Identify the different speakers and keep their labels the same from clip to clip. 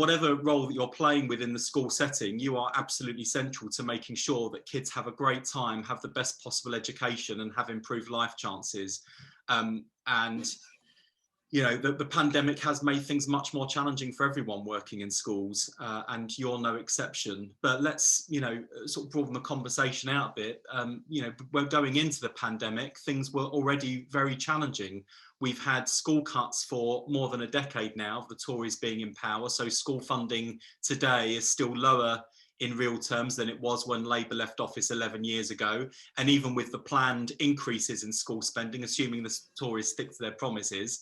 Speaker 1: whatever role that you're playing within the school setting, you are absolutely central to making sure that kids have a great time, have the best possible education, and have improved life chances. And you know, the pandemic has made things much more challenging for everyone working in schools, and you're no exception. But let's, you know, sort of broaden the conversation out a bit. You know, we're going into the pandemic, things were already very challenging. We've had school cuts for more than a decade now, the Tories being in power. So school funding today is still lower in real terms than it was when Labour left office 11 years ago. And even with the planned increases in school spending, assuming the Tories stick to their promises,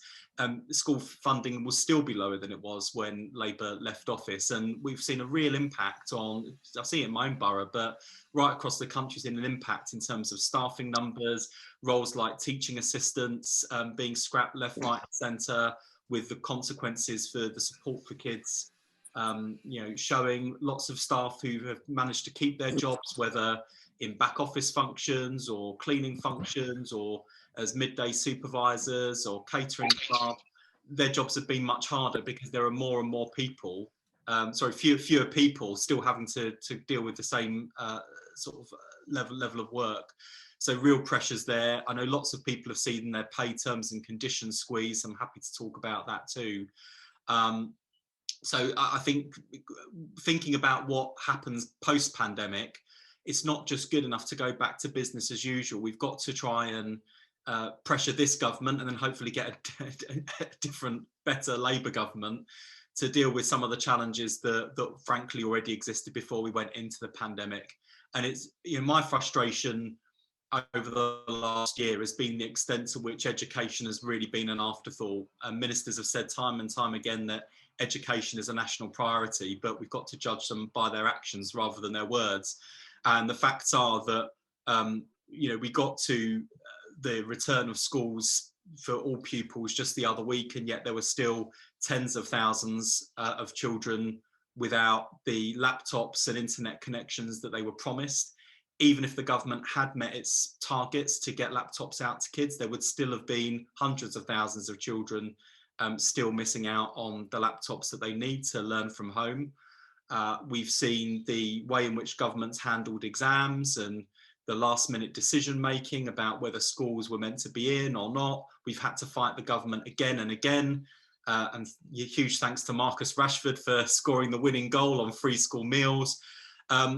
Speaker 1: school funding will still be lower than it was when Labour left office. And we've seen a real impact on, I see it in my own borough, but right across the country, seen an impact in terms of staffing numbers, roles like teaching assistants being scrapped left, right, centre, with the consequences for the support for kids. You know, showing lots of staff who have managed to keep their jobs, whether in back office functions or cleaning functions or as midday supervisors or catering staff. Their jobs have been much harder because there are more and more people, fewer people still having to deal with the same sort of level of work. So real pressures there. I know lots of people have seen their pay terms and conditions squeezed. I'm happy to talk about that too. So I think thinking about what happens post-pandemic, it's not just good enough to go back to business as usual. We've got to try and pressure this government and then hopefully get a different, better Labour government to deal with some of the challenges that frankly already existed before we went into the pandemic. And it's, you know, my frustration over the last year has been the extent to which education has really been an afterthought. And ministers have said time and time again that education is a national priority, but we've got to judge them by their actions rather than their words. And the facts are that, you know, we got to the return of schools for all pupils just the other week, and yet there were still tens of thousands of children without the laptops and internet connections that they were promised. Even if the government had met its targets to get laptops out to kids, there would still have been hundreds of thousands of children still missing out on the laptops that they need to learn from home. We've seen the way in which governments handled exams and the last minute decision making about whether schools were meant to be in or not. We've had to fight the government again and again. And huge thanks to Marcus Rashford for scoring the winning goal on free school meals.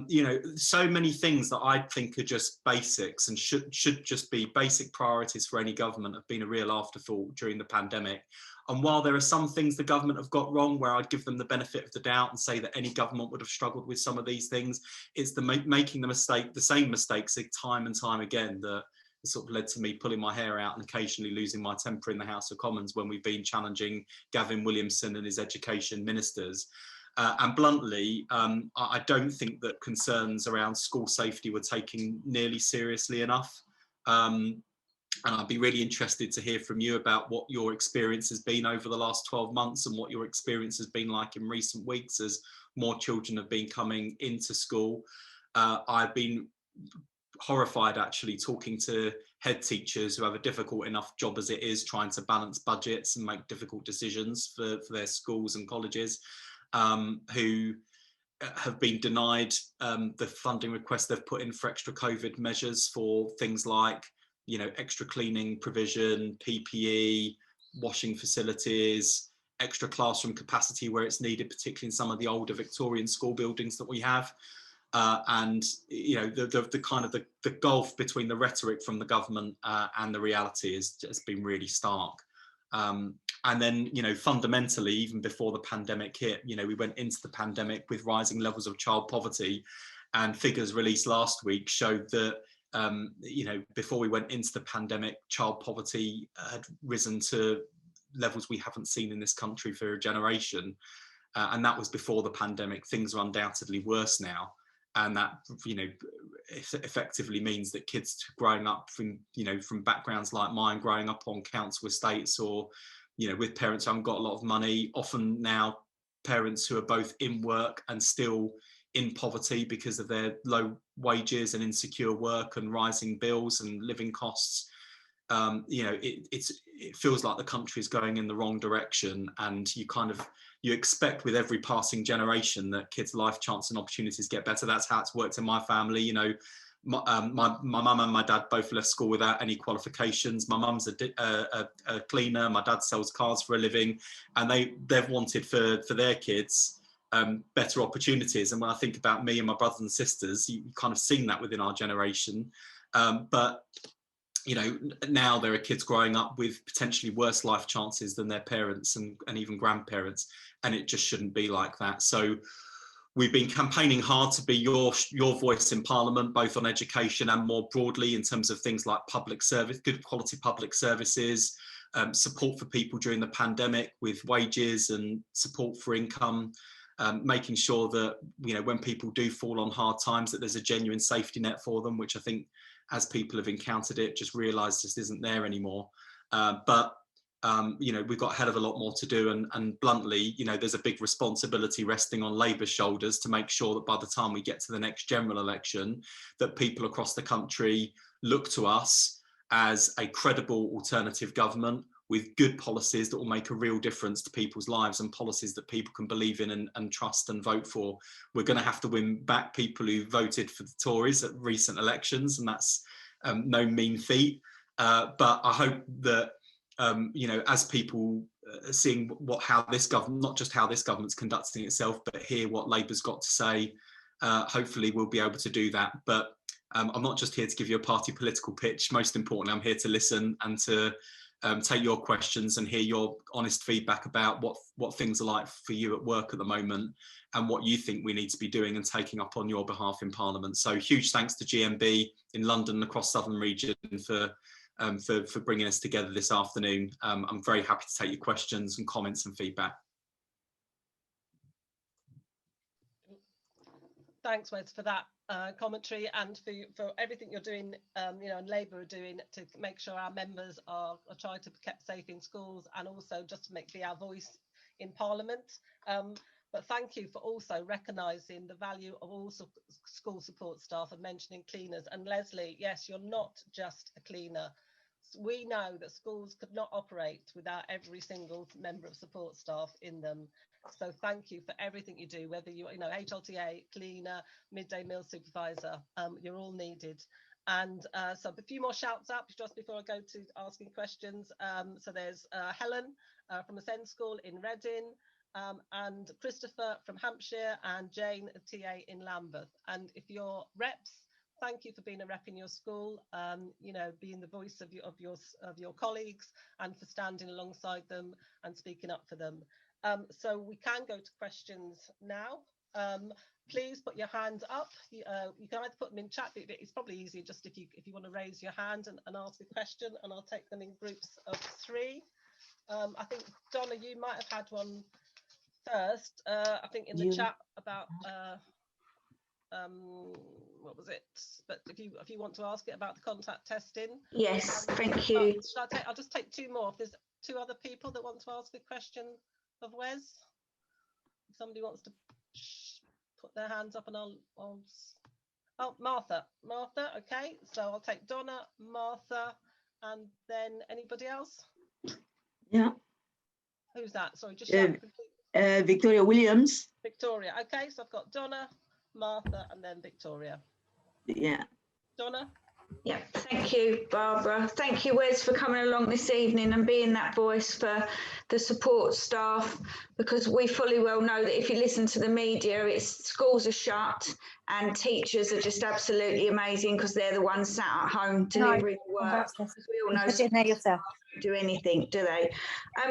Speaker 1: You know, so many things that I think are just basics and should just be basic priorities for any government have been a real afterthought during the pandemic. And while there are some things the government have got wrong, where I'd give them the benefit of the doubt and say that any government would have struggled with some of these things, it's the making the same mistakes time and time again that sort of led to me pulling my hair out and occasionally losing my temper in the House of Commons when we've been challenging Gavin Williamson and his education ministers. And bluntly, I don't think that concerns around school safety were taken nearly seriously enough. And I'd be really interested to hear from you about what your experience has been over the last 12 months and what your experience has been like in recent weeks as more children have been coming into school. I've been horrified actually talking to head teachers who have a difficult enough job as it is, trying to balance budgets and make difficult decisions for their schools and colleges, who have been denied the funding requests they've put in for extra COVID measures for things like, you know, extra cleaning provision, PPE, washing facilities, extra classroom capacity where it's needed, particularly in some of the older Victorian school buildings that we have. And, you know, the kind of the gulf between the rhetoric from the government and the reality has been really stark. And then, you know, fundamentally, even before the pandemic hit, you know, we went into the pandemic with rising levels of child poverty, and figures released last week showed that, you know, before we went into the pandemic, child poverty had risen to levels we haven't seen in this country for a generation. And that was before the pandemic. Things are undoubtedly worse now. And that, you know, effectively means that kids growing up from, you know, from backgrounds like mine, growing up on council estates or, you know, with parents who haven't got a lot of money, often now parents who are both in work and still in poverty because of their low wages and insecure work and rising bills and living costs. You know, it's it feels like the country is going in the wrong direction, and you expect with every passing generation that kids' life chance and opportunities get better. That's how it's worked in my family. You know, my mum and my dad both left school without any qualifications. My mum's a cleaner. My dad sells cars for a living, and they've wanted for their kids better opportunities. And when I think about me and my brothers and sisters, you kind of seen that within our generation. But you know, now there are kids growing up with potentially worse life chances than their parents and even grandparents, and it just shouldn't be like that. So we've been campaigning hard to be your voice in Parliament, both on education and more broadly in terms of things like public service, good quality public services, support for people during the pandemic with wages and support for income, making sure that, you know, when people do fall on hard times, that there's a genuine safety net for them, which I think as people have encountered it, just realised just isn't there anymore. But you know, we've got a hell of a lot more to do, and bluntly, you know, there's a big responsibility resting on Labour's shoulders to make sure that by the time we get to the next general election, that people across the country look to us as a credible alternative government with good policies that will make a real difference to people's lives, and policies that people can believe in and trust and vote for. We're going to have to win back people who voted for the Tories at recent elections, and that's no mean feat. But I hope that you know, as people seeing how this government, not just how this government's conducting itself, but hear what Labour's got to say, hopefully we'll be able to do that. But I'm not just here to give you a party political pitch. Most importantly, I'm here to listen and to take your questions and hear your honest feedback about what things are like for you at work at the moment, and what you think we need to be doing and taking up on your behalf in Parliament. So huge thanks to GMB in London and across Southern Region for bringing us together this afternoon. I'm very happy to take your questions and comments and feedback.
Speaker 2: Thanks, Wes, for that commentary, and for everything you're doing, you know, and Labour are doing to make sure our members are trying to be kept safe in schools, and also just to be our voice in Parliament. But thank you for also recognising the value of all school support staff and mentioning cleaners. And Leslie, yes, you're not just a cleaner. We know that schools could not operate without every single member of support staff in them. So thank you for everything you do, whether you know, HLTA, cleaner, midday meal supervisor, you're all needed. And so a few more shouts up just before I go to asking questions. So there's Helen from the Senn School in Reading, and Christopher from Hampshire, and Jane, a TA in Lambeth. And if you're reps, thank you for being a rep in your school, you know, being the voice of your colleagues, and for standing alongside them and speaking up for them. So we can go to questions now. Please put your hand up. You can either put them in chat, but it's probably easier just if you want to raise your hand and ask a question, and I'll take them in groups of 3. I think Donna, you might have had one first. I think in the chat about what was it? But if you want to ask it about the contact testing.
Speaker 3: Yes, thank you.
Speaker 2: I'll just take 2 more. If there's 2 other people that want to ask a question of Wes, if somebody wants to put their hands up, and I'll oh, Martha, okay, so I'll take Donna, Martha, and then anybody else.
Speaker 3: Yeah,
Speaker 2: who's that? Sorry, just
Speaker 3: Victoria Williams.
Speaker 2: Victoria, okay, so I've got Donna, Martha, and then Victoria.
Speaker 3: Yeah,
Speaker 2: Donna.
Speaker 3: Yeah, thank you, Barbara. Thank you, Wes, for coming along this evening and being that voice for the support staff, because we fully well know that if you listen to the media, schools are shut and teachers are just absolutely amazing because they're the ones sat at home delivering the work. We all know schools don't do anything, do they?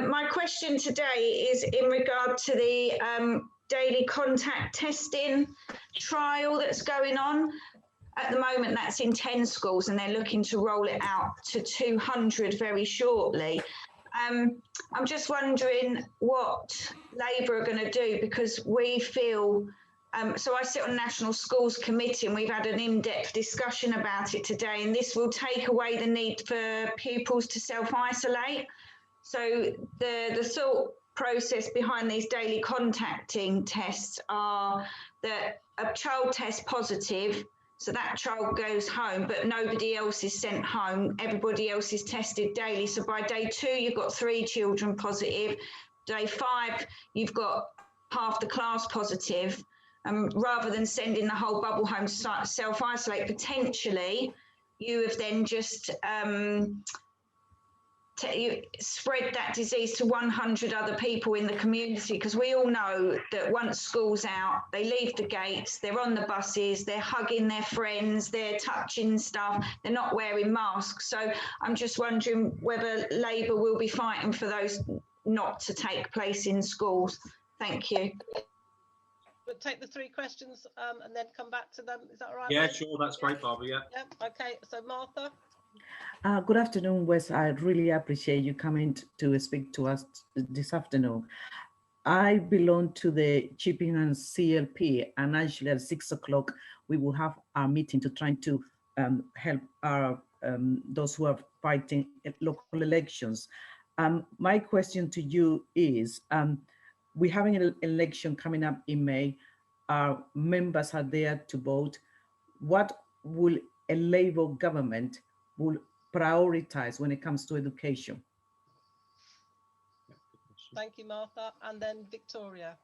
Speaker 3: My question today is in regard to the daily contact testing trial that's going on. At the moment, that's in 10 schools, and they're looking to roll it out to 200 very shortly. I'm just wondering what Labour are going to do, because we feel, so I sit on National Schools Committee, and we've had an in-depth discussion about it today, and this will take away the need for pupils to self-isolate. So the thought process behind these daily contacting tests are that a child tests positive, So that child goes home, but nobody else is sent home. Everybody else is tested daily. So by day 2, you've got 3 children positive. Day 5, you've got half the class positive. Rather than sending the whole bubble home to self-isolate, potentially you have then just you spread that disease to 100 other people in the community, because we all know that once school's out, they leave the gates, they're on the buses, they're hugging their friends, they're touching stuff, they're not wearing masks. So I'm just wondering whether Labour will be fighting for those not to take place in schools. Thank you.
Speaker 2: But take the 3 questions and then come back to them. Is that all right?
Speaker 1: Yeah,
Speaker 2: Wes?
Speaker 1: sure, that's great, Barbara. Yeah.
Speaker 2: Yep. Okay. So Martha.
Speaker 4: Good afternoon, Wes. I really appreciate you coming to speak to us this afternoon. I belong to the Chipping and CLP, and actually at 6 o'clock we will have our meeting to try to help our those who are fighting local elections. My question to you is, we're having an election coming up in May. Our members are there to vote. What will a Labour government will prioritize when it comes to education?
Speaker 2: Thank you, Martha. And then Victoria.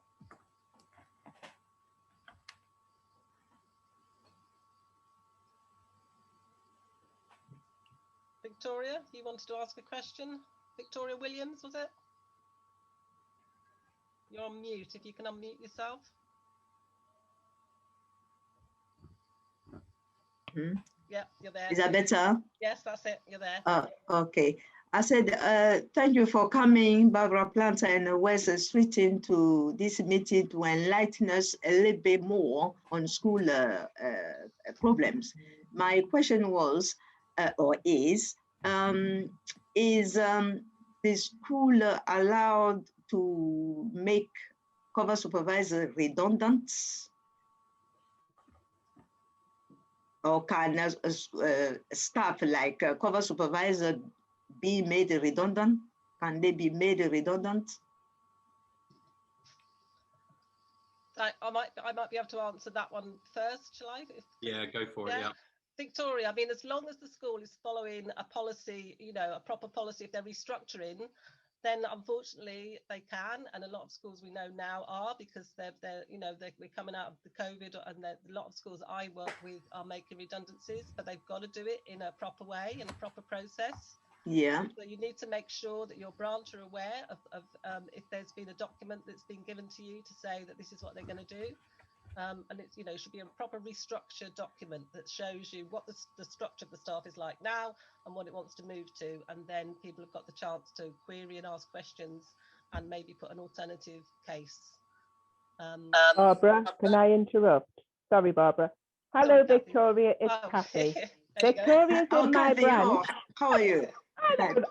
Speaker 2: Victoria, you wanted to ask a question? Victoria Williams, was it? You're on mute, if you can unmute yourself. Yeah, you're there.
Speaker 5: Is that better?
Speaker 2: Yes, that's it. You're there.
Speaker 5: Okay. I said, thank you for coming, Barbara Planter and Wes Streeting, to this meeting to enlighten us a little bit more on school problems. My question was, or is the school allowed to make cover supervisor redundant? Or can staff like cover supervisor be made redundant? Can they be made redundant?
Speaker 2: I might be able to answer that one first, shall I?
Speaker 1: Yeah, go for it. Yeah.
Speaker 2: Victoria, I mean, as long as the school is following a policy, you know, a proper policy, if they're restructuring, then unfortunately they can, and a lot of schools we know now are, because we're coming out of the COVID, and a lot of schools that I work with are making redundancies, but they've got to do it in a proper way, in a proper process.
Speaker 5: Yeah.
Speaker 2: So you need to make sure that your branch are aware of if there's been a document that's been given to you to say that this is what they're going to do. And it's, you know, should be a proper restructured document that shows you what the structure of the staff is like now and what it wants to move to, and then people have got the chance to query and ask questions and maybe put an alternative case.
Speaker 6: Barbara, can I interrupt? Sorry, Barbara. Hello, Victoria, it's Kathy. Victoria's in my branch.
Speaker 5: How are you?
Speaker 6: I'm very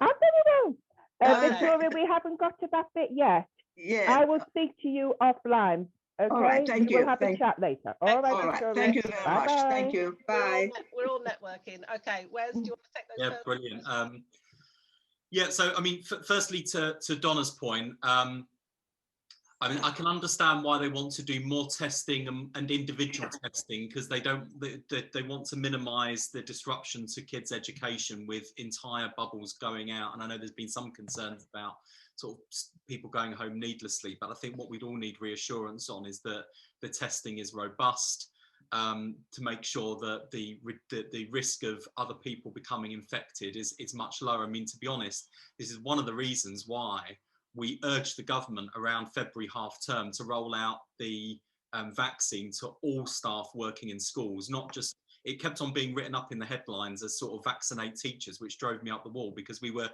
Speaker 6: well. Victoria, we haven't got to that bit yet.
Speaker 5: Yeah.
Speaker 6: I will speak to you offline. Okay,
Speaker 5: all right, thank you.
Speaker 6: We'll have a chat later. All right,
Speaker 5: all right.
Speaker 6: Victoria.
Speaker 5: Thank you very much. Thank you. Bye.
Speaker 2: We're all networking. Okay, Wes, do you want to take those?
Speaker 1: Yeah, brilliant. Yeah, so I mean, firstly, to Donna's point, I mean, I can understand why they want to do more testing and individual testing, because they want to minimise the disruption to kids' education with entire bubbles going out. And I know there's been some concerns about sort of people going home needlessly, but I think what we'd all need reassurance on is that the testing is robust, to make sure that the risk of other people becoming infected is much lower. I mean, to be honest, this is one of the reasons why we urged the government around February half term to roll out the vaccine to all staff working in schools, not just, it kept on being written up in the headlines as sort of vaccinate teachers, which drove me up the wall, because we were,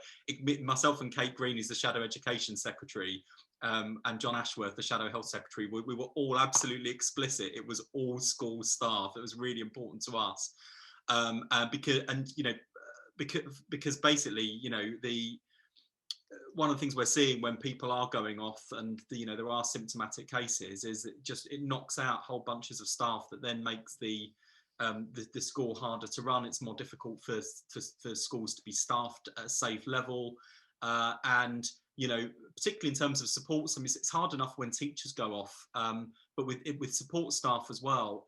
Speaker 1: myself and Kate Green, who's the Shadow Education Secretary, and John Ashworth, the Shadow Health Secretary, we were all absolutely explicit. It was all school staff. It was really important to us. Because basically, you know, one of the things we're seeing when people are going off and there are symptomatic cases is it knocks out whole bunches of staff that then makes the school harder to run. It's more difficult for schools to be staffed at a safe level, and particularly in terms of supports. I mean, it's hard enough when teachers go off, but with support staff as well.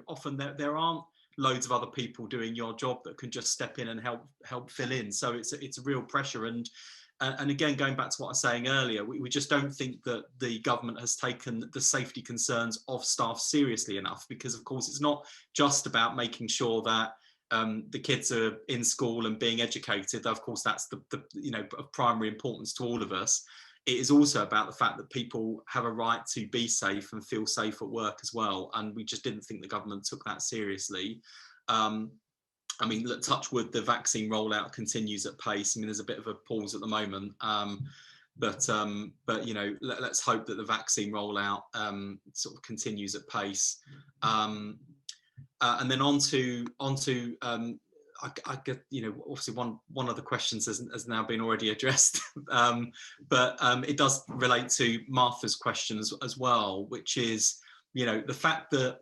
Speaker 1: Often there aren't loads of other people doing your job that can just step in and help fill in. So it's a real pressure. And again, going back to what I was saying earlier, we just don't think that the government has taken the safety concerns of staff seriously enough, because of course it's not just about making sure that the kids are in school and being educated. Of course, that's the of primary importance to all of us. It is also about the fact that people have a right to be safe and feel safe at work as well. And we just didn't think the government took that seriously. I mean, look, touch wood, the vaccine rollout continues at pace. I mean, there's a bit of a pause at the moment, but you know, let's hope that the vaccine rollout sort of continues at pace. And then onto I get, you know, obviously one of the questions has now been already addressed, but it does relate to Martha's questions as well, which is, you know, the fact that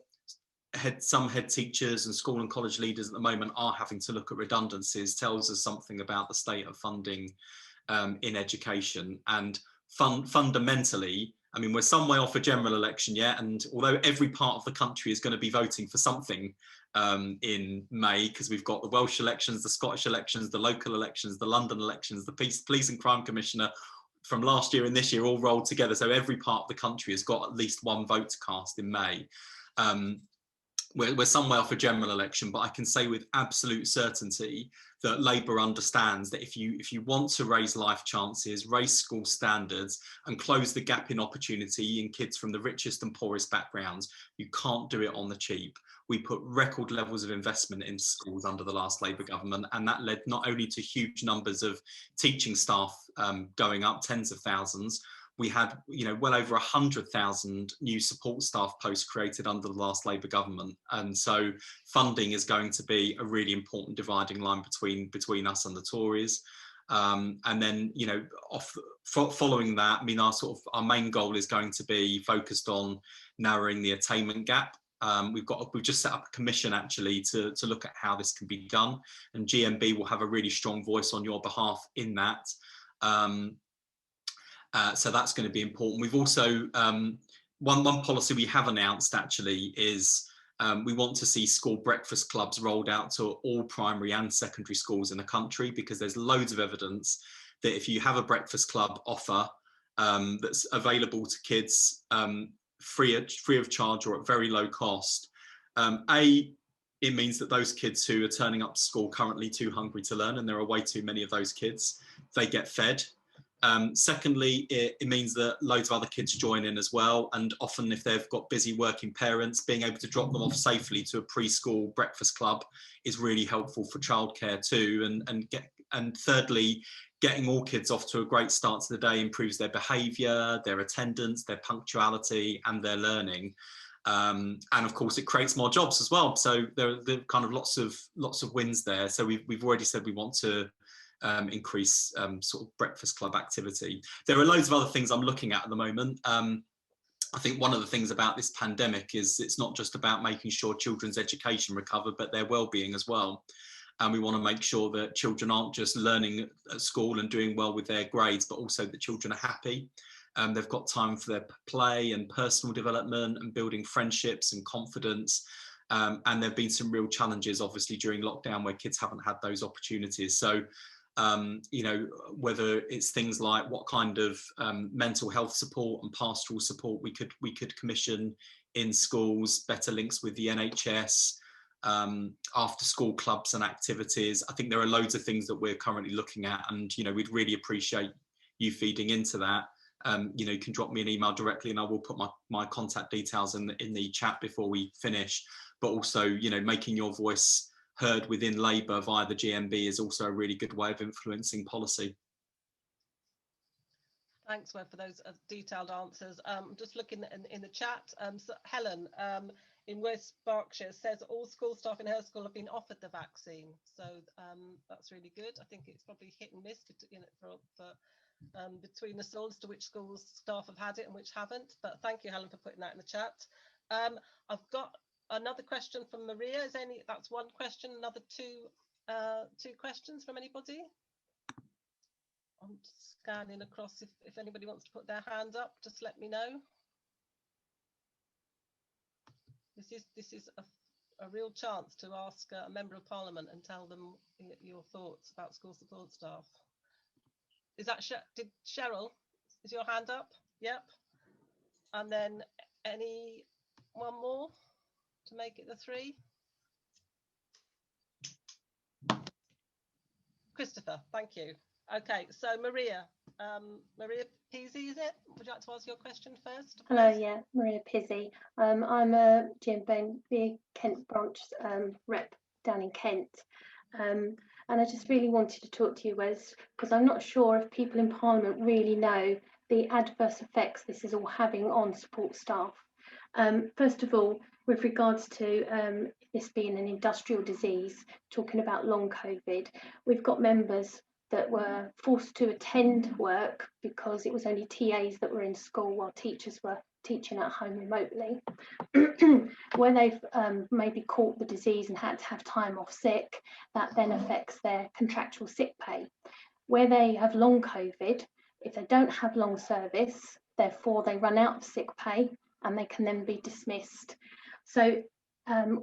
Speaker 1: some head teachers and school and college leaders at the moment are having to look at redundancies tells us something about the state of funding in education. And fundamentally, I mean, we're some way off a general election yet, and although every part of the country is going to be voting for something in May, because we've got the Welsh elections, the Scottish elections, the local elections, the London elections, the Police and Crime Commissioner from last year and this year all rolled together. So every part of the country has got at least one vote to cast in May. We're some way off a general election, but I can say with absolute certainty that Labour understands that if you want to raise life chances, raise school standards and close the gap in opportunity in kids from the richest and poorest backgrounds, you can't do it on the cheap. We put record levels of investment in schools under the last Labour government, and that led not only to huge numbers of teaching staff going up, tens of thousands. We had, you know, well over 100,000 new support staff posts created under the last Labour government, and so funding is going to be a really important dividing line between us and the Tories. And then, you know, following that, I mean, our main goal is going to be focused on narrowing the attainment gap. We've just set up a commission actually to look at how this can be done, and GMB will have a really strong voice on your behalf in that. So that's going to be important. We've also, one policy we have announced actually is we want to see school breakfast clubs rolled out to all primary and secondary schools in the country, because there's loads of evidence that if you have a breakfast club offer that's available to kids free of charge or at very low cost, it means that those kids who are turning up to school currently too hungry to learn, and there are way too many of those kids, they get fed. Secondly, it means that loads of other kids join in as well, and often if they've got busy working parents, being able to drop them off safely to a preschool breakfast club is really helpful for childcare too. And thirdly, getting all kids off to a great start to the day improves their behaviour, their attendance, their punctuality and their learning. And of course it creates more jobs as well, so there are kind of lots of wins there. So we've already said we want to increase sort of breakfast club activity. There are loads of other things I'm looking at the moment. I think one of the things about this pandemic is it's not just about making sure children's education recover, but their well-being as well. And we want to make sure that children aren't just learning at school and doing well with their grades, but also that children are happy. They've got time for their play and personal development and building friendships and confidence. And there have been some real challenges, obviously, during lockdown where kids haven't had those opportunities. So, you know, whether it's things like what kind of mental health support and pastoral support we could commission in schools, better links with the NHS, after school clubs and activities. I think there are loads of things that we're currently looking at, and you know, we'd really appreciate you feeding into that. You know, you can drop me an email directly and I will put my contact details in the chat before we finish. But also, you know, making your voice heard within Labour via the GMB is also a really good way of influencing policy.
Speaker 2: Thanks, Wes, for those detailed answers. Just looking in the chat, so Helen in West Berkshire says all school staff in her school have been offered the vaccine. So that's really good. I think it's probably hit and miss, you know, between the schools to which schools staff have had it and which haven't. But thank you, Helen, for putting that in the chat. I've got another question from Maria. That's one question. Another two questions from anybody? I'm scanning across. If anybody wants to put their hand up, just let me know. This is a real chance to ask a member of parliament and tell them your thoughts about school support staff. Is that did Cheryl? Is your hand up? Yep. And then one more to make it the 3. Christopher, thank you. Okay, so Maria Pizzey, is it? Would you like to ask your question first?
Speaker 7: Hello, yeah, Maria Pizzey. I'm a GMB Kent branch rep down in Kent. And I just really wanted to talk to you, Wes, because I'm not sure if people in Parliament really know the adverse effects this is all having on support staff. First of all, with regards to this being an industrial disease, talking about long COVID, we've got members that were forced to attend work because it was only TAs that were in school while teachers were teaching at home remotely. Where they've maybe caught the disease and had to have time off sick, that then affects their contractual sick pay. Where they have long COVID, if they don't have long service, therefore they run out of sick pay and they can then be dismissed. So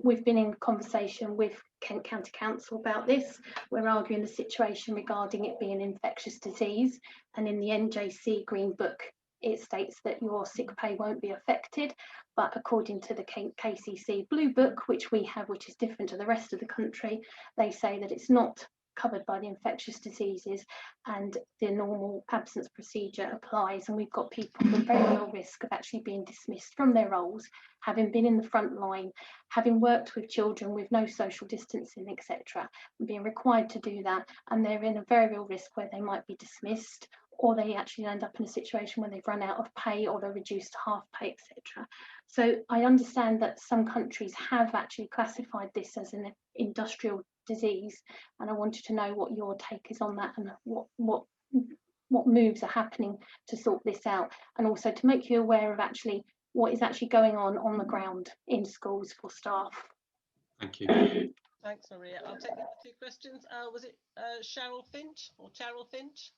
Speaker 7: we've been in conversation with Kent County Council about this. We're arguing the situation regarding it being an infectious disease, and in the NJC Green Book it states that your sick pay won't be affected, but according to the KCC Blue Book, which we have, which is different to the rest of the country, they say that it's not covered by the infectious diseases and the normal absence procedure applies, and we've got people with very low risk of actually being dismissed from their roles, having been in the front line, having worked with children with no social distancing, etc., and being required to do that, and they're in a very real risk where they might be dismissed, or they actually end up in a situation where they've run out of pay or they're reduced to half pay, etc. So I understand that some countries have actually classified this as an industrial disease, and I wanted to know what your take is on that and what moves are happening to sort this out, and also to make you aware of actually what is actually going on the ground in schools for staff.
Speaker 1: Thank you.
Speaker 2: Thanks, Maria. I'll take the other 2 questions. Was it Cheryl Finch or Cheryl Finch?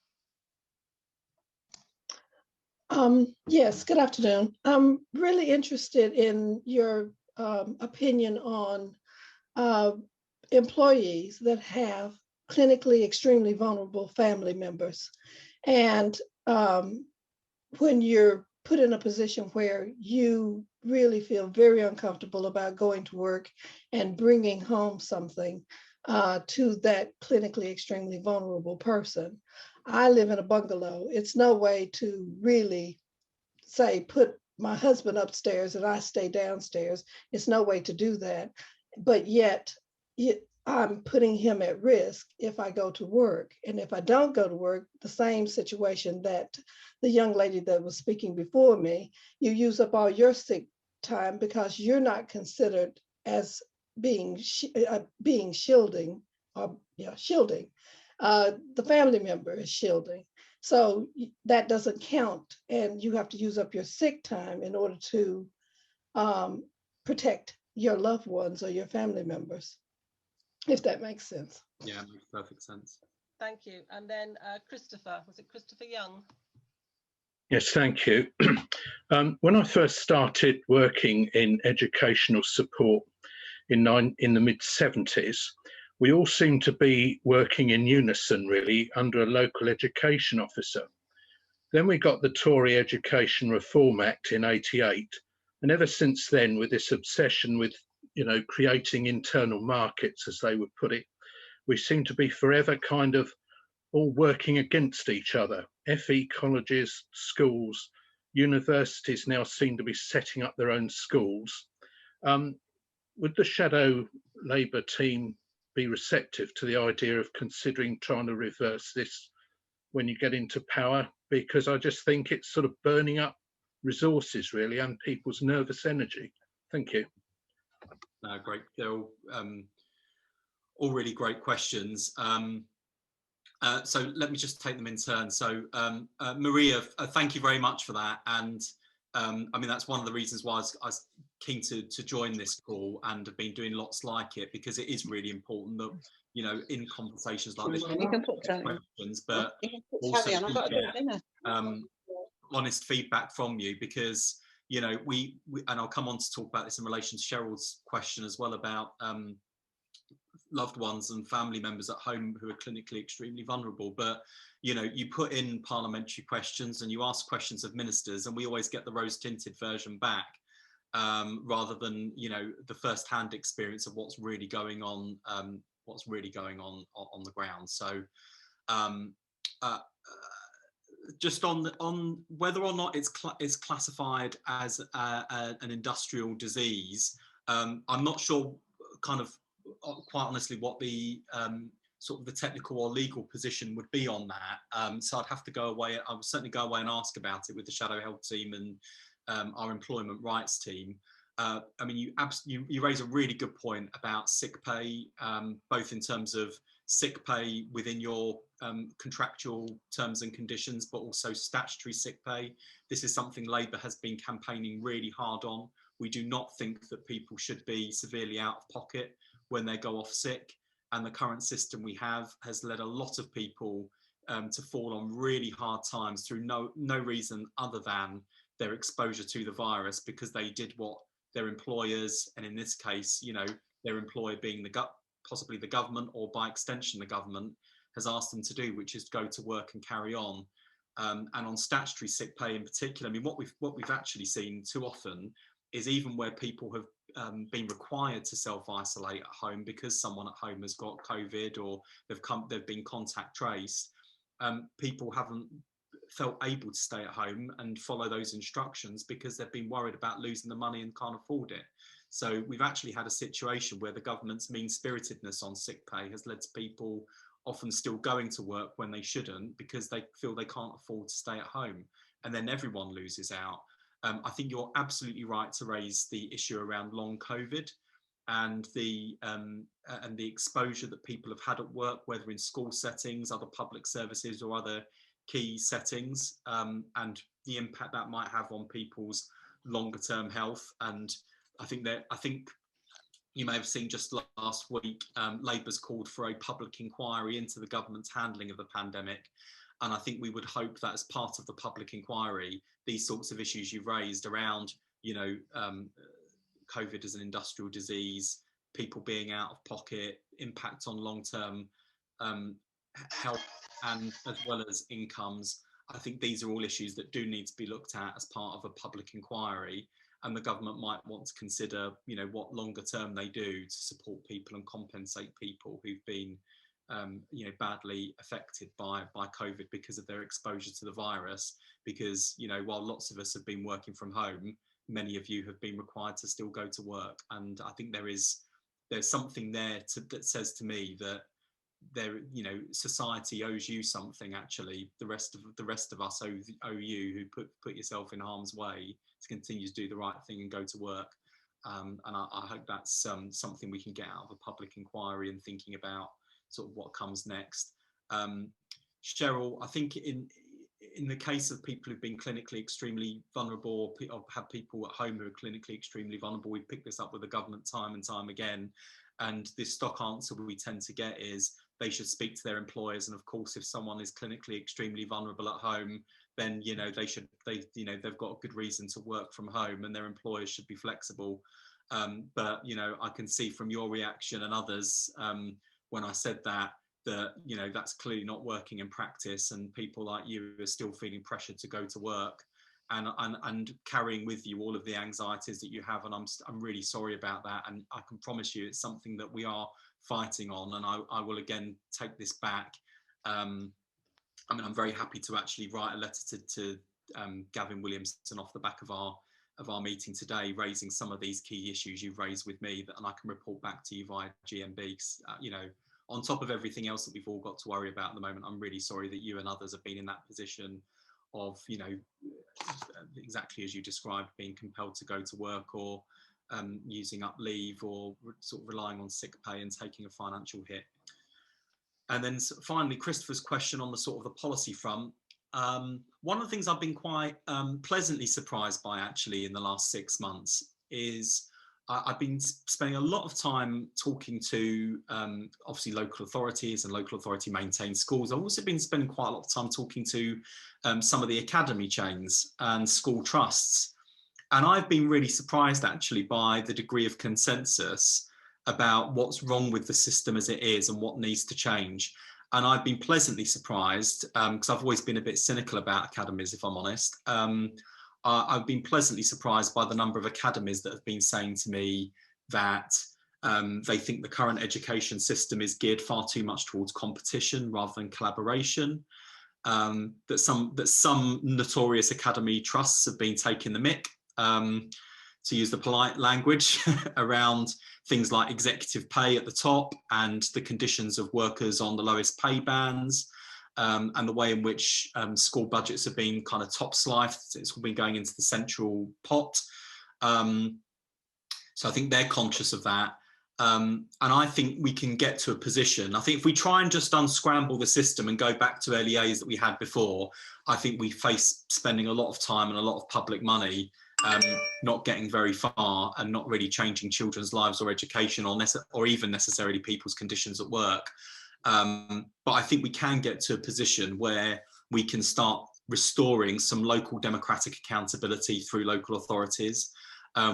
Speaker 8: Yes, good afternoon. I'm really interested in your opinion on employees that have clinically extremely vulnerable family members. And when you're put in a position where you really feel very uncomfortable about going to work and bringing home something to that clinically extremely vulnerable person. I live in a bungalow. It's no way to really say, put my husband upstairs and I stay downstairs. It's no way to do that. But yet I'm putting him at risk if I go to work. And if I don't go to work, the same situation that the young lady that was speaking before me, you use up all your sick time because you're not considered as being shielding, or shielding. The family member is shielding. So that doesn't count, and you have to use up your sick time in order to protect your loved ones or your family members, if that makes sense.
Speaker 1: Yeah, it makes perfect sense.
Speaker 2: Thank you. And then Christopher, was it Christopher Young?
Speaker 9: Yes, thank you. When I first started working in educational support in the mid-70s, we all seemed to be working in unison, really, under a local education officer. Then we got the Tory Education Reform Act in '88, and ever since then, with this obsession with, creating internal markets, as they would put it, we seem to be forever kind of all working against each other. FE colleges, schools, universities now seem to be setting up their own schools. Would the shadow Labour team be receptive to the idea of considering trying to reverse this when you get into power? Because I just think it's sort of burning up resources, really, and people's nervous energy. Thank you.
Speaker 1: Great. They're all really great questions. So let me just take them in turn. So Maria, thank you very much for that. And I mean, that's one of the reasons why I was keen to join this call and have been doing lots like it, because it is really important that, in conversations like this,
Speaker 10: you can put
Speaker 1: questions, but also honest feedback from you, because you know, we and I'll come on to talk about this in relation to Cheryl's question as well about loved ones and family members at home who are clinically extremely vulnerable. But, you know, you put in parliamentary questions and you ask questions of ministers, and we always get the rose-tinted version back, rather than, you know, the first-hand experience of what's really going on on the ground. So just on whether or not it's classified as an industrial disease, I'm not sure kind of quite honestly what the sort of the technical or legal position would be on that. So I'd have to go away. I would certainly go away and ask about it with the Shadow Health team and our employment rights team. I mean, you raise a really good point about sick pay, both in terms of sick pay within your contractual terms and conditions, but also statutory sick pay. This is something Labour has been campaigning really hard on. We do not think that people should be severely out of pocket when they go off sick, and the current system we have has led a lot of people to fall on really hard times through no reason other than their exposure to the virus, because they did what their employers, and in this case, you know, their employer being possibly the government, or by extension the government, has asked them to do, which is go to work and carry on. And on statutory sick pay in particular, I mean, what we've actually seen too often is even where people have been required to self-isolate at home because someone at home has got COVID or they've been contact traced, people haven't felt able to stay at home and follow those instructions because they've been worried about losing the money and can't afford it. So we've actually had a situation where the government's mean-spiritedness on sick pay has led to people often still going to work when they shouldn't because they feel they can't afford to stay at home, and then everyone loses out. I think you're absolutely right to raise the issue around long COVID and the exposure that people have had at work, whether in school settings, other public services, or other key settings, and the impact that might have on people's longer term health. And I think you may have seen just last week, Labour's called for a public inquiry into the government's handling of the pandemic. And I think we would hope that as part of the public inquiry, these sorts of issues you've raised around, you know, COVID as an industrial disease, people being out of pocket, impact on long-term health, and as well as incomes, I think these are all issues that do need to be looked at as part of a public inquiry. And the government might want to consider, you know, what longer term they do to support people and compensate people who've been you know, badly affected by COVID because of their exposure to the virus. Because, you know, while lots of us have been working from home, many of you have been required to still go to work. And I think there's something there that says to me that you know, society owes you something. Actually, the rest of us owe you, who put yourself in harm's way, to continue to do the right thing and go to work. And I hope that's something we can get out of a public inquiry and thinking about sort of what comes next. Cheryl, I think in the case of people who've been clinically extremely vulnerable, or have people at home who are clinically extremely vulnerable, we've picked this up with the government time and time again. And this stock answer we tend to get is they should speak to their employers. And of course, if someone is clinically extremely vulnerable at home, then, you know, they've got a good reason to work from home, and their employers should be flexible. But, you know, I can see from your reaction and others, when I said that, you know, that's clearly not working in practice, and people like you are still feeling pressured to go to work and carrying with you all of the anxieties that you have. And I'm really sorry about that. And I can promise you it's something that we are fighting on, and I will again take this back. I mean, I'm very happy to actually write a letter to Gavin Williamson off the back of our meeting today, raising some of these key issues you've raised with me, and I can report back to you via GMB. You know, on top of everything else that we've all got to worry about at the moment, I'm really sorry that you and others have been in that position of, you know, exactly as you described, being compelled to go to work, or using up leave, or sort of relying on sick pay and taking a financial hit. And then finally, Christopher's question on the sort of the policy front. One of the things I've been quite pleasantly surprised by actually in the last 6 months is I've been spending a lot of time talking to obviously local authorities and local authority maintained schools. I've also been spending quite a lot of time talking to some of the academy chains and school trusts. And I've been really surprised actually by the degree of consensus about what's wrong with the system as it is and what needs to change. And I've been pleasantly surprised, because I've always been a bit cynical about academies, if I'm honest. I've been pleasantly surprised by the number of academies that have been saying to me that they think the current education system is geared far too much towards competition rather than collaboration. That some notorious academy trusts have been taking the mick, to use the polite language, around things like executive pay at the top and the conditions of workers on the lowest pay bands, and the way in which school budgets have been kind of top-sliced. It's been going into the central pot. So I think they're conscious of that. And I think we can get to a position, I think if we try and just unscramble the system and go back to early A's that we had before, I think we face spending a lot of time and a lot of public money not getting very far and not really changing children's lives or education or even necessarily people's conditions at work. But I think we can get to a position where we can start restoring some local democratic accountability through local authorities.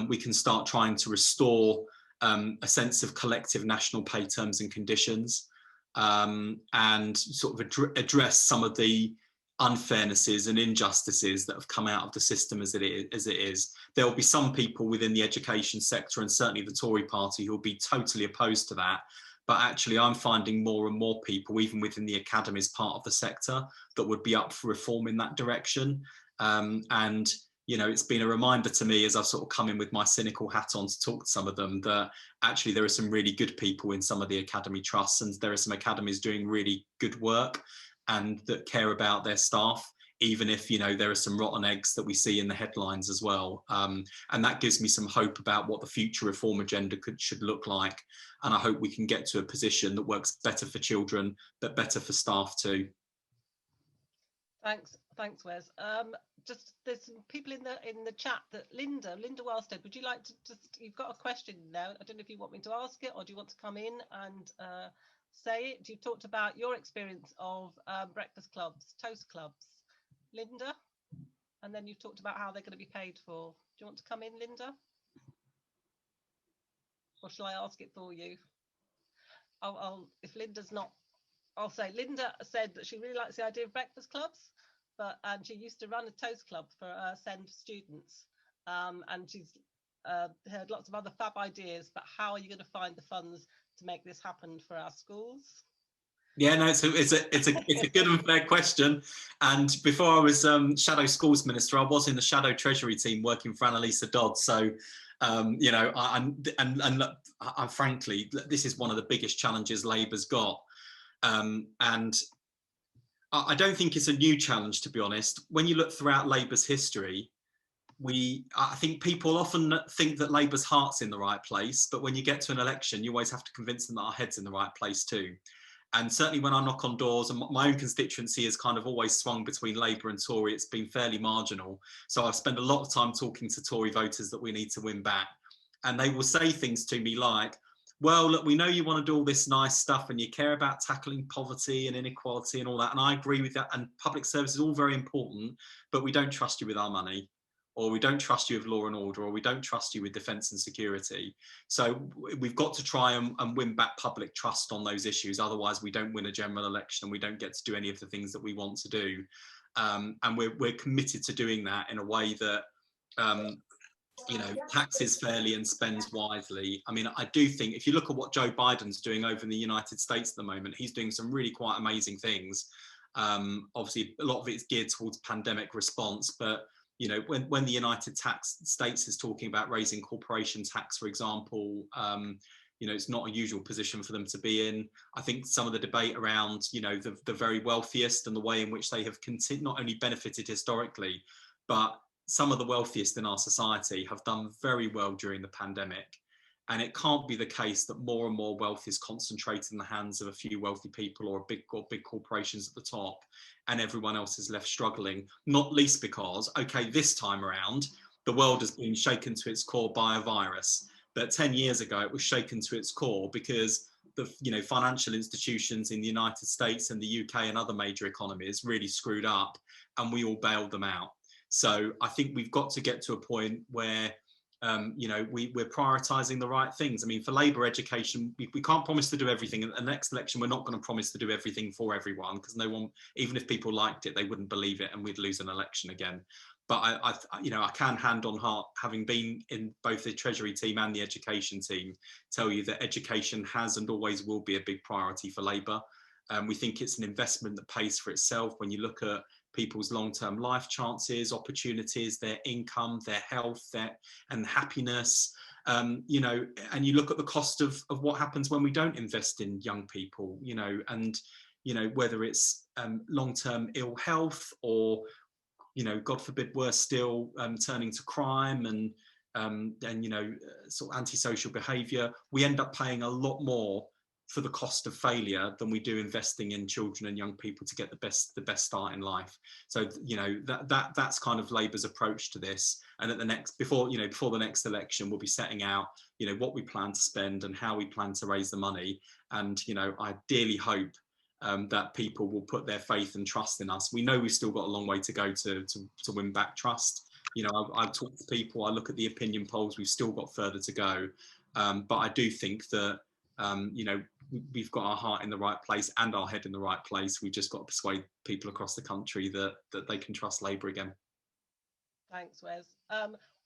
Speaker 1: We can start trying to restore a sense of collective national pay terms and conditions, and sort of address some of the unfairnesses and injustices that have come out of the system as it is. There will be some people within the education sector, and certainly the Tory party, who will be totally opposed to that. But actually, I'm finding more and more people, even within the academies part of the sector, that would be up for reform in that direction. And you know, it's been a reminder to me as I've sort of come in with my cynical hat on to talk to some of them, that actually there are some really good people in some of the academy trusts, and there are some academies doing really good work and that care about their staff, even if, you know, there are some rotten eggs that we see in the headlines as well. And that gives me some hope about what the future reform agenda should look like. And I hope we can get to a position that works better for children, but better for staff too.
Speaker 2: Thanks, Wes. Just there's some people in the chat that Linda Wellstead, would you like to you've got a question now. I don't know if you want me to ask it or do you want to come in and say it. You talked about your experience of breakfast clubs, toast clubs, Linda, and then you've talked about how they're going to be paid for. Do you want to come in, Linda? Or shall I ask it for you? If Linda's not, I'll say Linda said that she really likes the idea of breakfast clubs, and she used to run a toast club for SEND students, and she's heard lots of other fab ideas. But how are you going to find the funds to make this happen for our schools?
Speaker 1: Yeah, no, it's a good and fair question. And before I was Shadow Schools Minister, I was in the Shadow Treasury team working for Annalisa Dodd. So, you know, and frankly, this is one of the biggest challenges Labour's got. And I don't think it's a new challenge, to be honest. When you look throughout Labour's history, I think people often think that Labour's heart's in the right place, but when you get to an election, you always have to convince them that our head's in the right place too. And certainly when I knock on doors, and my own constituency has kind of always swung between Labour and Tory, it's been fairly marginal. So I've spent a lot of time talking to Tory voters that we need to win back. And they will say things to me like, well, look, we know you want to do all this nice stuff and you care about tackling poverty and inequality and all that. And I agree with that. And public service is all very important, but we don't trust you with our money, or we don't trust you with law and order, or we don't trust you with defence and security. So we've got to try and win back public trust on those issues. Otherwise, we don't win a general election and we don't get to do any of the things that we want to do. And we're committed to doing that in a way that, you know, taxes fairly and spends wisely. I mean, I do think if you look at what Joe Biden's doing over in the United States at the moment, he's doing some really quite amazing things. Obviously, a lot of it's geared towards pandemic response, but you know, when the United States is talking about raising corporation tax, for example, you know, it's not a usual position for them to be in. I think some of the debate around, you know, the very wealthiest and the way in which they have not only benefited historically, but some of the wealthiest in our society have done very well during the pandemic. And it can't be the case that more and more wealth is concentrated in the hands of a few wealthy people or big corporations at the top, and everyone else is left struggling, not least because, okay, this time around, the world has been shaken to its core by a virus. But 10 years ago, it was shaken to its core because the, you know, financial institutions in the United States and the UK and other major economies really screwed up, and we all bailed them out. So I think we've got to get to a point where you know, we're prioritising the right things. I mean, for Labour, education, we can't promise to do everything. And the next election, we're not going to promise to do everything for everyone, because no one, even if people liked it, they wouldn't believe it, and we'd lose an election again. But I you know, I can, hand on heart, having been in both the Treasury team and the education team, tell you that education has and always will be a big priority for Labour. We think it's an investment that pays for itself when you look at people's long-term life chances, opportunities, their income, their health, and happiness. You know, and you look at the cost of what happens when we don't invest in young people, you know, and, you know, whether it's long-term ill health or, you know, God forbid, worse still, turning to crime and you know, sort of antisocial behaviour, we end up paying a lot more for the cost of failure than we do investing in children and young people to get the best start in life. So, you know, that's kind of Labour's approach to this. And at the next, before the next election, we'll be setting out, you know, what we plan to spend and how we plan to raise the money. And, you know, I dearly hope that people will put their faith and trust in us. We know we've still got a long way to go to win back trust. You know, I talk to people, I look at the opinion polls, we've still got further to go. But I do think that, you know, we've got our heart in the right place and our head in the right place. We've just got to persuade people across the country that they can trust Labour again.
Speaker 2: Thanks, Wes.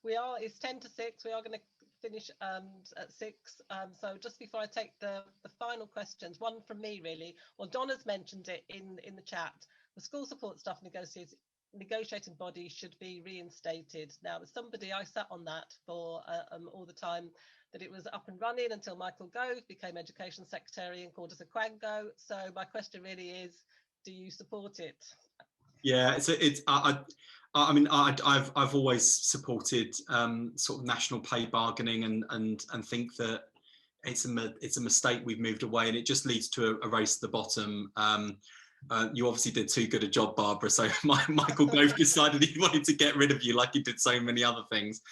Speaker 2: It's 10 to 6. We are going to finish at 6. So just before I take the final questions, one from me really. Well, Donna's mentioned it in the chat. The school support staff negotiating body should be reinstated. Now, as somebody, I sat on that for all the time that it was up and running until Michael Gove became Education Secretary and called us a quango. So my question really is, do you support it?
Speaker 1: Yeah, I mean, I've always supported sort of national pay bargaining and think that it's a mistake we've moved away, and it just leads to a race to the bottom. You obviously did too good a job, Barbara, so Michael Gove decided he wanted to get rid of you like he did so many other things.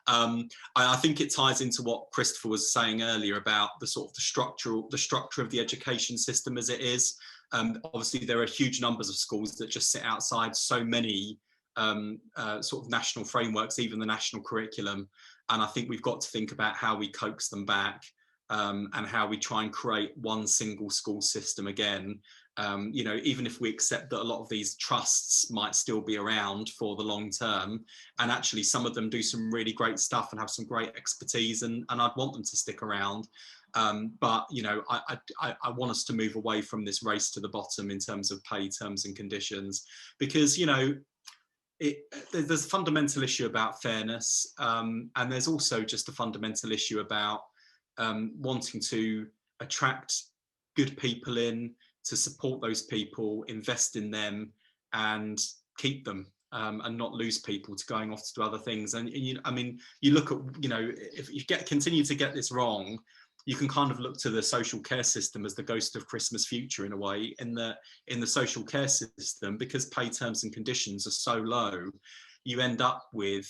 Speaker 1: I think it ties into what Christopher was saying earlier about the sort of the structure of the education system as it is. Obviously, there are huge numbers of schools that just sit outside so many sort of national frameworks, even the national curriculum. And I think we've got to think about how we coax them back and how we try and create one single school system again. You know, even if we accept that a lot of these trusts might still be around for the long term, and actually some of them do some really great stuff and have some great expertise, and I'd want them to stick around. But, you know, I want us to move away from this race to the bottom in terms of pay terms and conditions, because, you know, there's a fundamental issue about fairness, and there's also just a fundamental issue about wanting to attract good people in, to support those people, invest in them, and keep them, and not lose people to going off to do other things. And I mean, you look at, you know, if you continue to get this wrong, you can kind of look to the social care system as the ghost of Christmas future in a way. In the social care system, because pay terms and conditions are so low, you end up with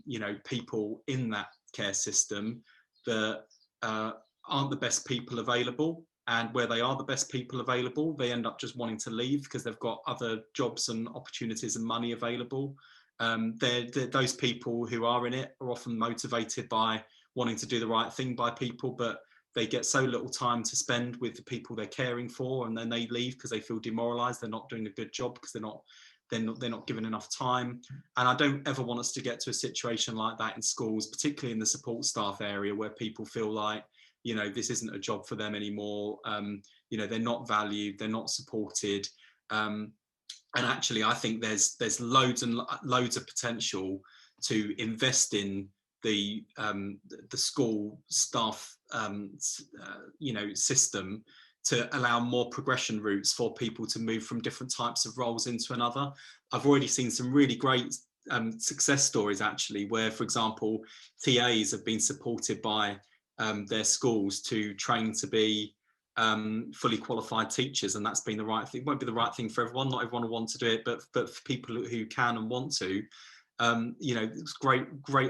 Speaker 1: you know, people in that care system that aren't the best people available. And where they are the best people available, they end up just wanting to leave because they've got other jobs and opportunities and money available. Those people who are in it are often motivated by wanting to do the right thing by people, but they get so little time to spend with the people they're caring for, and then they leave because they feel demoralized. They're not doing a good job because they're not given enough time. And I don't ever want us to get to a situation like that in schools, particularly in the support staff area, where people feel like, you know, this isn't a job for them anymore. You know, they're not valued, they're not supported. And actually, I think there's loads and loads of potential to invest in the school staff, you know, system, to allow more progression routes for people to move from different types of roles into another. I've already seen some really great success stories, actually, where, for example, TAs have been supported by their schools to train to be fully qualified teachers, and that's been the right thing. It won't be the right thing for everyone. Not everyone will want to do it, but for people who can and want to, you know, it's great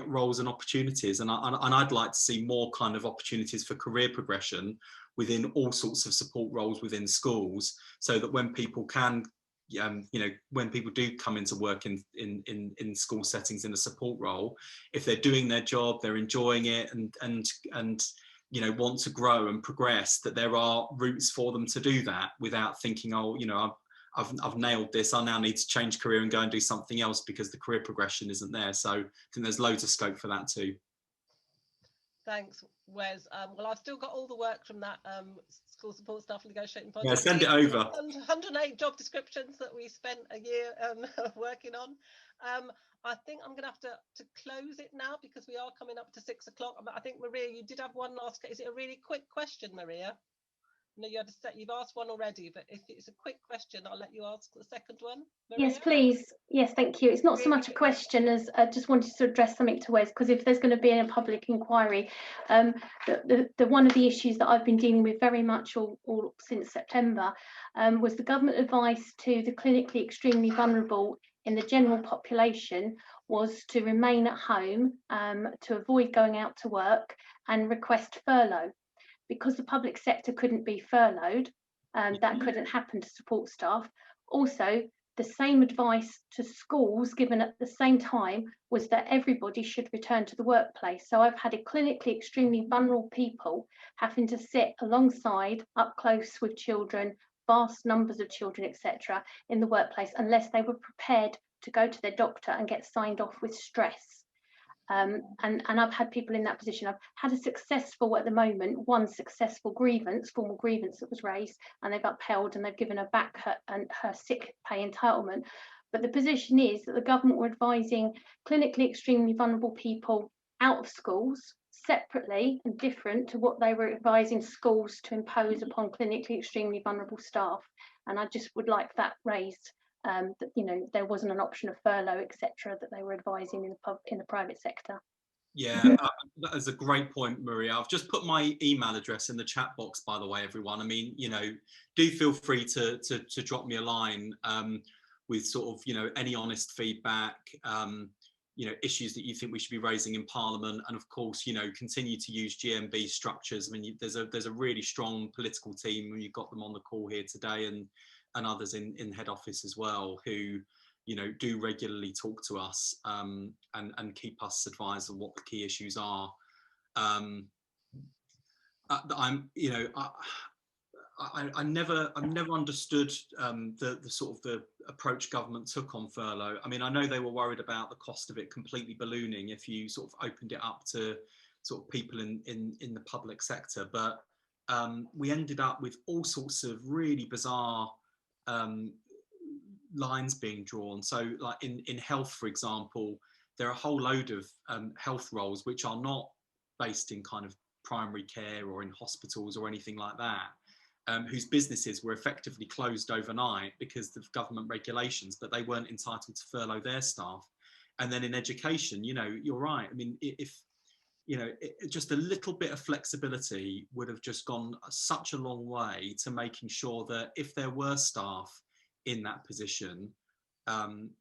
Speaker 1: roles and opportunities. And I'd like to see more kind of opportunities for career progression within all sorts of support roles within schools, so that when people can when people do come into work in school settings in a support role, if they're doing their job, they're enjoying it, and want to grow and progress, that there are routes for them to do that without thinking, oh, I've nailed this, I now need to change career and go and do something else because the career progression isn't there. So I think there's loads of scope for that too.
Speaker 2: Thanks, Wes. Well, I've still got all the work from that school support staff negotiating project.
Speaker 1: Yeah, send it over.
Speaker 2: 108 job descriptions that we spent a year working on. I think I'm going to have to close it now because we are coming up to 6 o'clock. But I think, Maria, you did have one last. Is it a really quick question, Maria? No, you've asked one already, but if it's a quick question, I'll let you ask the second one. Maria?
Speaker 7: Yes, please. Yes, thank you. It's not so much a question as I just wanted to address something to Wes, because if there's going to be a public inquiry, the one of the issues that I've been dealing with very much all since September was the government advice to the clinically extremely vulnerable in the general population was to remain at home, to avoid going out to work and request furlough. Because the public sector couldn't be furloughed, that couldn't happen to support staff. Also, the same advice to schools given at the same time was that everybody should return to the workplace. So I've had a clinically extremely vulnerable people having to sit alongside, up close with children, vast numbers of children, etc., in the workplace, unless they were prepared to go to their doctor and get signed off with stress. And I've had people in that position. I've had a successful, at the moment, one successful grievance, formal grievance that was raised, and they've upheld and they've given her back her sick pay entitlement. But the position is that the government were advising clinically extremely vulnerable people out of schools separately and different to what they were advising schools to impose upon clinically extremely vulnerable staff. And I just would like that raised. That there wasn't an option of furlough, etc., that they were advising in the private sector.
Speaker 1: Yeah, that is a great point, Maria. I've just put my email address in the chat box, by the way, everyone. I mean, do feel free to drop me a line with sort of any honest feedback, issues that you think we should be raising in Parliament, and of course, continue to use GMB structures. I mean, there's a really strong political team. You've got them on the call here today, and others in head office as well, who do regularly talk to us and keep us advised on what the key issues are. I never understood the sort of the approach government took on furlough. I mean, I know they were worried about the cost of it completely ballooning if you sort of opened it up to sort of people in the public sector, but we ended up with all sorts of really bizarre lines being drawn. So like in health, for example, there are a whole load of health roles which are not based in kind of primary care or in hospitals or anything like that, whose businesses were effectively closed overnight because of government regulations, but they weren't entitled to furlough their staff. And then in education, you're right. I mean, if just a little bit of flexibility would have just gone such a long way to making sure that if there were staff in that position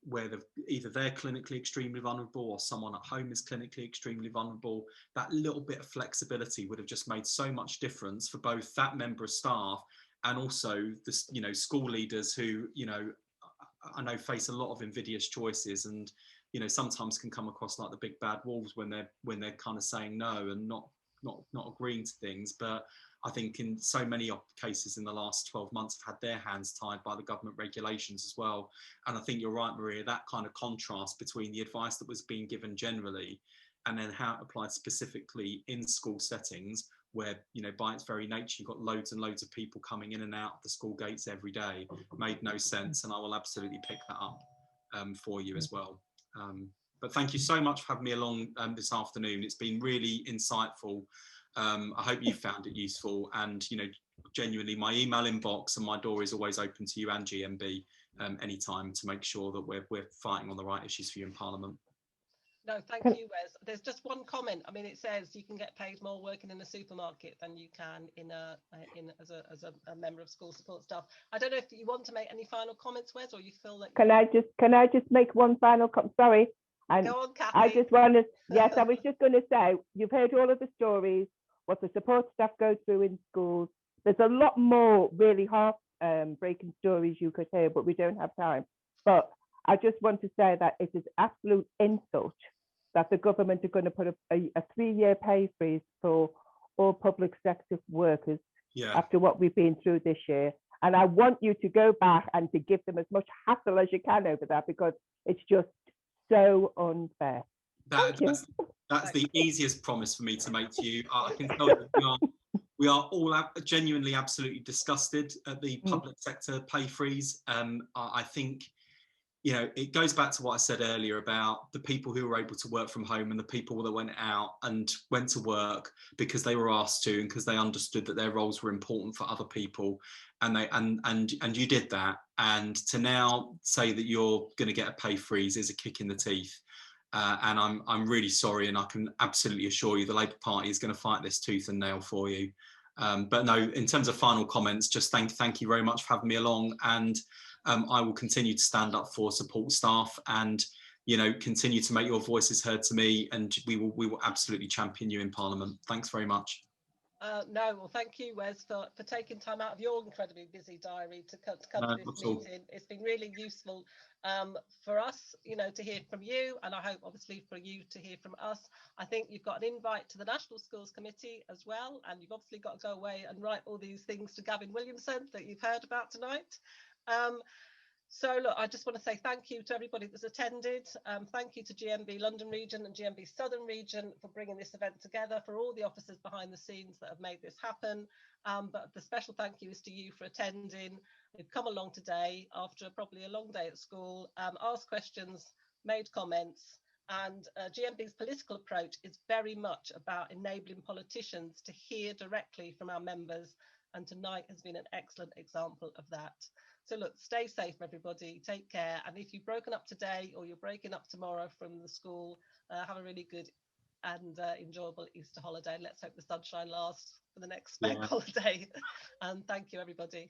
Speaker 1: where either they're clinically extremely vulnerable or someone at home is clinically extremely vulnerable, that little bit of flexibility would have just made so much difference for both that member of staff and also the school leaders who I know face a lot of invidious choices and sometimes can come across like the big bad wolves when they're kind of saying no and not agreeing to things. But I think in so many cases in the last 12 months have had their hands tied by the government regulations as well. And I think you're right, Maria, that kind of contrast between the advice that was being given generally and then how it applied specifically in school settings where, by its very nature, you've got loads and loads of people coming in and out of the school gates every day, made no sense. And I will absolutely pick that up for you as well. But thank you so much for having me along this afternoon. It's been really insightful. I hope you found it useful, and genuinely my email inbox and my door is always open to you and GMB anytime to make sure that we're fighting on the right issues for you in Parliament.
Speaker 2: No, thank you, Wes. There's just one comment. I mean, it says you can get paid more working in the supermarket than you can as a member of school support staff. I don't know if you want to make any final comments, Wes, or you feel like
Speaker 6: can I just make one final comment? Sorry. And
Speaker 2: go on, Kathy.
Speaker 6: I just want to, yes, I was just going to say, you've heard all of the stories, what the support staff go through in schools. There's a lot more really breaking stories you could hear, but we don't have time. But I just want to say that it is absolute insult that the government are going to put a 3-year pay freeze for all public sector workers after what we've been through this year. And I want you to go back and to give them as much hassle as you can over that, because it's just so unfair.
Speaker 1: That's the easiest promise for me to make to you. I can tell that we are all genuinely absolutely disgusted at the public sector pay freeze. I think, you know, it goes back to what I said earlier about the people who were able to work from home and the people that went out and went to work because they were asked to and because they understood that their roles were important for other people, and you did that. And to now say that you're going to get a pay freeze is a kick in the teeth. And I'm really sorry, and I can absolutely assure you the Labour Party is going to fight this tooth and nail for you. But no, in terms of final comments, just thank you very much for having me along, and I will continue to stand up for support staff and, you know, continue to make your voices heard to me, and we will absolutely champion you in Parliament. Thanks very much.
Speaker 2: No, well, thank you, Wes, for taking time out of your incredibly busy diary to come to this meeting. It's been really useful for us, you know, to hear from you, and I hope obviously for you to hear from us. I think you've got an invite to the National Schools Committee as well, and you've obviously got to go away and write all these things to Gavin Williamson that you've heard about tonight. So look, I just want to say thank you to everybody that's attended. Thank you to GMB London Region and GMB Southern Region for bringing this event together, for all the officers behind the scenes that have made this happen. But the special thank you is to you for attending. You've come along today after probably a long day at school, asked questions, made comments, and GMB's political approach is very much about enabling politicians to hear directly from our members, and tonight has been an excellent example of that. So look, stay safe, everybody, take care. And if you've broken up today or you're breaking up tomorrow from the school, have a really good and enjoyable Easter holiday. Let's hope the sunshine lasts for the next bank holiday. And thank you, everybody.